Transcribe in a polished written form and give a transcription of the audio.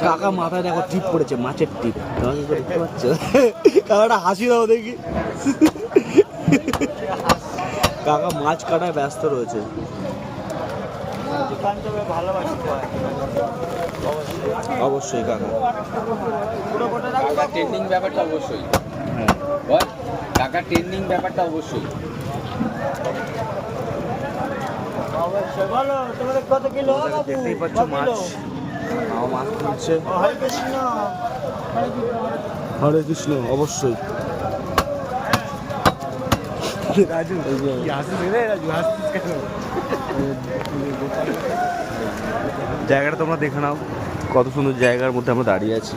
কাকা মাথায় দেখো টিপ পড়েছে, মাছের টিপ। তোমাকে দেখতে পাচ্ছ? কাকাটা হাসি দাও দেখি। কাকা মাছ কাটায় ব্যস্ত রয়েছে। অবশ্যই কাকা ট্রেন্ডিং ব্যাপারটা অবশ্যই। হ্যাঁ বল কাকা ট্রেন্ডিং ব্যাপারটা অবশ্যই। দেখতেই পাচ্ছ মাছ, মাছ তুলছে। হরে কৃষ্ণ অবশ্যই। জায়গাটা তোমরা দেখে নাও, কত সুন্দর জায়গার মধ্যে আমরা দাঁড়িয়ে আছি।